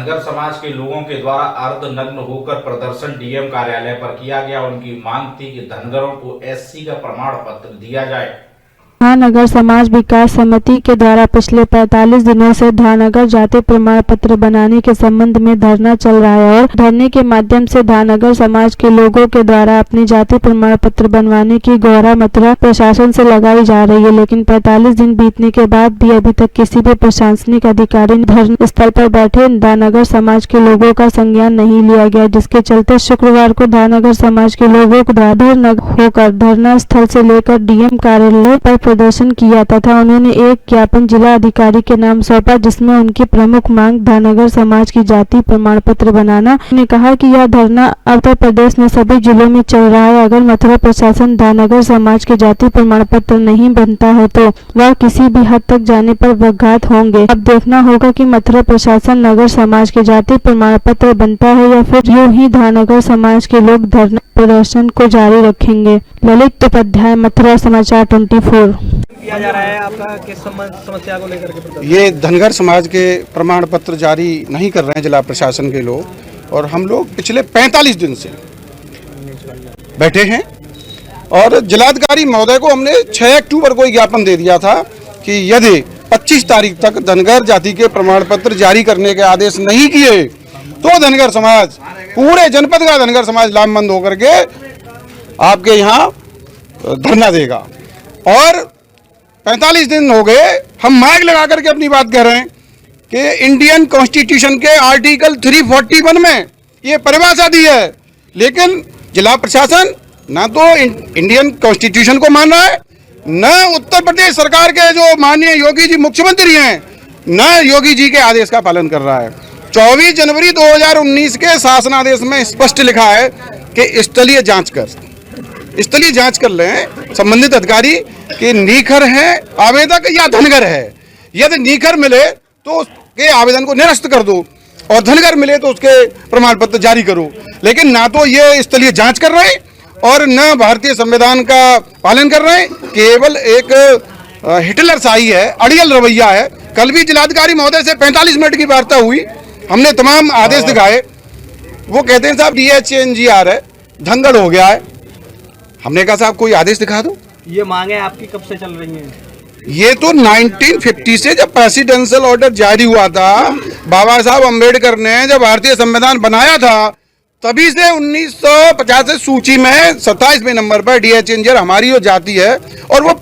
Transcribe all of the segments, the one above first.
धनगर समाज के लोगों के द्वारा अर्धनग्न होकर प्रदर्शन डीएम कार्यालय पर किया गया। उनकी मांग थी कि धनगरों को एससी का प्रमाण पत्र दिया जाए। महानगर समाज विकास समिति के द्वारा पिछले 45 दिनों से धानगर जाति प्रमाण पत्र बनाने के संबंध में धरना चल रहा है और धरने के माध्यम से धानगर समाज के लोगों के द्वारा अपनी जाति प्रमाण पत्र बनवाने की गौरा मथुरा प्रशासन से लगाई जा रही है। लेकिन 45 दिन बीतने के बाद भी अभी तक किसी भी प्रशासनिक अधिकारी ने धरना स्थल पर बैठे धानगर समाज के लोगों का संज्ञान नहीं लिया गया, जिसके चलते शुक्रवार को धानगर समाज के लोगों को धरना होकर धरना स्थल से लेकर डीएम कार्यालय पर प्रदर्शन किया तथा उन्होंने एक ज्ञापन जिला अधिकारी के नाम सौंपा, जिसमें उनकी प्रमुख मांग धानगर समाज की जाति प्रमाण पत्र बनाना। उन्होंने कहा कि यह धरना उत्तर प्रदेश में सभी जिलों में चल रहा है। अगर मथुरा प्रशासन धानगर समाज के जाति प्रमाण पत्र नहीं बनता है तो वह किसी भी हद तक जाने पर वघात होंगे। अब देखना होगा कि मथुरा प्रशासन नगर समाज के जाति प्रमाण पत्र बनता है या फिर यूं ही धानगर समाज के लोग धरना प्रदर्शन को जारी रखेंगे। ललित उपाध्याय, मथुरा समाचार 24। किया जा रहा है आपका किस समस्या को लेकर के? ये धनगर समाज के प्रमाण पत्र जारी नहीं कर रहे हैं जिला प्रशासन के लोग, और हम लोग पिछले 45 दिन से बैठे हैं और जिलाधिकारी महोदय को हमने 6 अक्टूबर को ज्ञापन दे दिया था कि यदि 25 तारीख तक धनगर जाति के प्रमाण पत्र जारी करने के आदेश नहीं किए तो धनगर समाज, पूरे जनपद का धनगर समाज लामबंद होकर के आपके यहाँ धरना देगा। और 45 दिन हो गए, हम माइक लगा करके अपनी बात कह रहे हैं कि इंडियन कॉन्स्टिट्यूशन के आर्टिकल 341 में ये परिभाषा दी है, लेकिन जिला प्रशासन ना तो इंडियन कॉन्स्टिट्यूशन को मान रहा है, न उत्तर प्रदेश सरकार के जो माननीय योगी जी मुख्यमंत्री हैं, न योगी जी के आदेश का पालन कर रहा है। 24 जनवरी 2019 के शासनादेश में स्पष्ट लिखा है कि स्थलीय जांच कर लें संबंधित अधिकारी कि नीखर है आवेदक या धनगर है। यदि नीखर मिले तो उसके आवेदन को निरस्त कर दो और धनगर मिले तो उसके प्रमाण पत्र जारी करो। लेकिन ना तो ये स्थलीय जांच कर रहे हैं और न भारतीय संविधान का पालन कर रहे हैं, केवल एक हिटलरशाही है, अड़ियल रवैया है। कल भी जिलाधिकारी महोदय से 45 मिनट की वार्ता हुई, हमने तमाम आदेश दिखाए, वो कहते हैं साहब DHNGR है, धनगढ़ हो गया है। हमने कहा साहब कोई आदेश दिखा दो। ये मांगे आपकी कब से चल रही हैं? ये तो 1950 से जब प्रेसिडेंशियल ऑर्डर जारी हुआ था, बाबा साहब अम्बेडकर ने जब भारतीय संविधान बनाया था, तभी से 1950 से सूची में 27वें नंबर पर DHNGR हमारी जो जाति है। और वो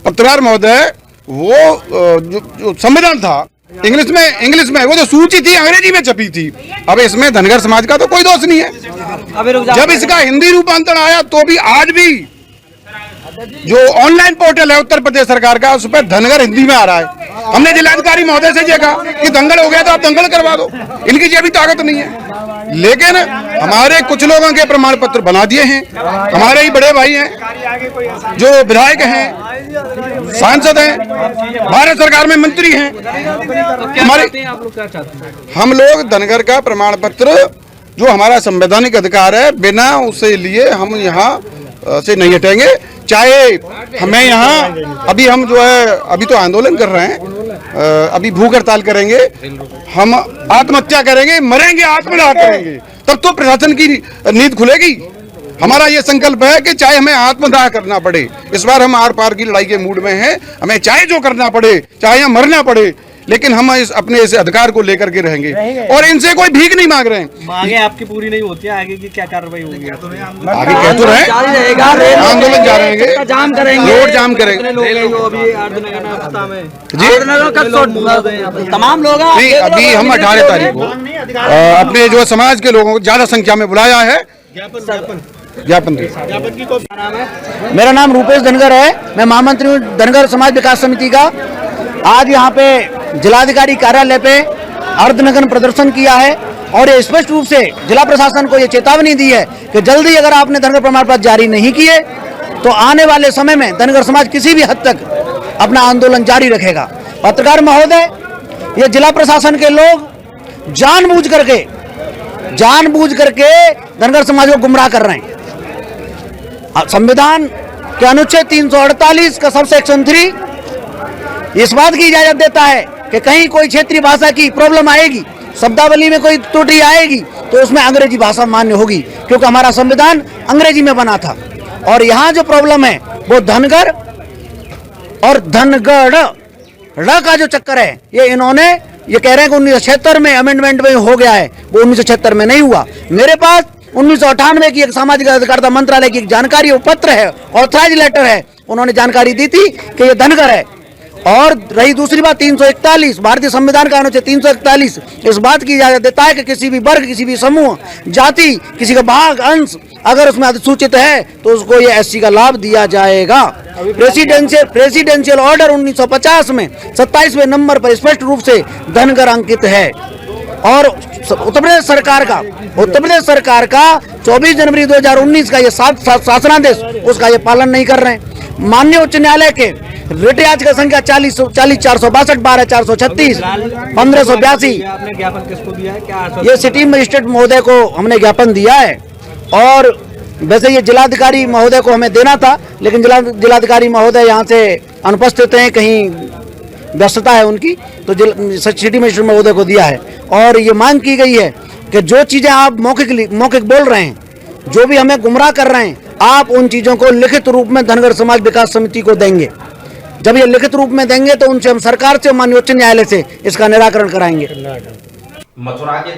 पत्रकार महोदय, वो जो संविधान था इंग्लिश में वो जो सूची थी अंग्रेजी में छपी थी। अब इसमें धनगर समाज का तो कोई दोष नहीं है। जब इसका हिंदी रूपांतरण आया तो भी आज भी जो ऑनलाइन पोर्टल है उत्तर प्रदेश सरकार का, उस पर धनगर हिंदी में आ रहा है। हमने जिलाधिकारी महोदय से ये कहा कि दंगल हो गया तो आप दंगल करवा दो, इनकी ये भी ताकत नहीं है। लेकिन हमारे कुछ लोगों के प्रमाण पत्र बना दिए हैं, हमारे ही बड़े भाई हैं जो विधायक हैं, सांसद हैं, भारत सरकार में मंत्री हैं। हम लोग धनगर का प्रमाण पत्र जो हमारा संवैधानिक अधिकार है, बिना उसे लिए हम यहाँ से नहीं हटेंगे। चाहे हमें यहाँ हम जो है अभी तो आंदोलन कर रहे हैं, अभी भूख हड़ताल करेंगे, हम आत्महत्या करेंगे, मरेंगे, आत्मदाह करेंगे, तब तो प्रशासन की नींद खुलेगी। हमारा ये संकल्प है कि चाहे हमें आत्मदाह करना पड़े, इस बार हम आर पार की लड़ाई के मूड में हैं, हमें चाहे जो करना पड़े, चाहे यहाँ मरना पड़े, लेकिन हम अपने इस अधिकार को लेकर के रहेंगे और इनसे कोई भीख नहीं मांग रहे हैं। मांगे आपकी पूरी नहीं होती है, आगे की क्या कार्रवाई होगी? आगे कह तो रहे आंदोलन जा रहेंगे, जाम करेंगे, रोड जाम करेंगे जी, तमाम लोग। नहीं, अभी हम 18 तारीख को अपने जो समाज के लोगों को ज्यादा संख्या में बुलाया है। ज्ञापन मेरा नाम रूपेश धनगर है, मैं महामंत्री हूँ धनगर समाज विकास समिति का। आज यहाँ पे जिलाधिकारी कार्यालय पे अर्धनग्न प्रदर्शन किया है और ये स्पष्ट रूप से जिला प्रशासन को ये चेतावनी दी है कि जल्दी अगर आपने धनगर प्रमाण पत्र जारी नहीं किए तो आने वाले समय में धनगर समाज किसी भी हद तक अपना आंदोलन जारी रखेगा। पत्रकार महोदय, ये जिला प्रशासन के लोग जानबूझ करके धनगर समाज को गुमराह कर रहे हैं। संविधान के अनुच्छेद 348 का सब सेक्शन 3 इस बात की इजाजत देता है कि कहीं कोई क्षेत्रीय भाषा की प्रॉब्लम आएगी शब्दावली में कोई त्रुटि आएगी तो उसमें अंग्रेजी भाषा मान्य होगी, क्योंकि हमारा संविधान अंग्रेजी में बना था। और यहाँ जो प्रॉब्लम है वो धनगर और धनगढ़ ड़ का जो चक्कर है, ये इन्होंने ये कह रहे हैं कि 1976 में अमेंडमेंट में हो गया है, वो 1976 में नहीं हुआ। मेरे पास 1998 की एक सामाजिक अधिकारिता मंत्रालय की एक जानकारी वो पत्र है, ऑथराइज लेटर है, उन्होंने जानकारी दी थी कि ये धनगर है। और रही दूसरी बात 341 भारतीय संविधान का अनुच्छेद 341 इस बात की इजाजत देता है कि किसी भी वर्ग, किसी भी समूह, जाति, किसी का भाग, अंश अगर उसमें अधिसूचित है तो उसको ये एससी का लाभ दिया जाएगा। प्रेसिडेंशियल ऑर्डर 1950 में 27वें नंबर पर स्पष्ट रूप से धनगर अंकित है। और उत्तर प्रदेश सरकार का 24 जनवरी 2019 का ये शासनादेश उसका ये पालन नहीं कर रहे हैं। माननीय उच्च न्यायालय के रिट याचिका संख्या 40/462, 12/436, 1582 आपने ज्ञापन किसको दिया है, क्या ये सिटी मजिस्ट्रेट महोदय को हमने ज्ञापन दिया है। और वैसे ये जिलाधिकारी महोदय को हमें देना था, लेकिन जिलाधिकारी महोदय यहाँ से अनुपस्थित हैं, कहीं व्यस्तता है उनकी, तो सिटी मजिस्ट्रेट महोदय को दिया है। और ये मांग की गई है कि जो चीज़ें आप मौखिक बोल रहे हैं, जो भी हमें गुमराह कर रहे हैं, आप उन चीज़ों को लिखित रूप में धनगर समाज विकास समिति को देंगे। जब ये लिखित रूप में देंगे तो उनसे हम सरकार से, माननीय उच्च न्यायालय से इसका निराकरण कराएंगे। मथुरा के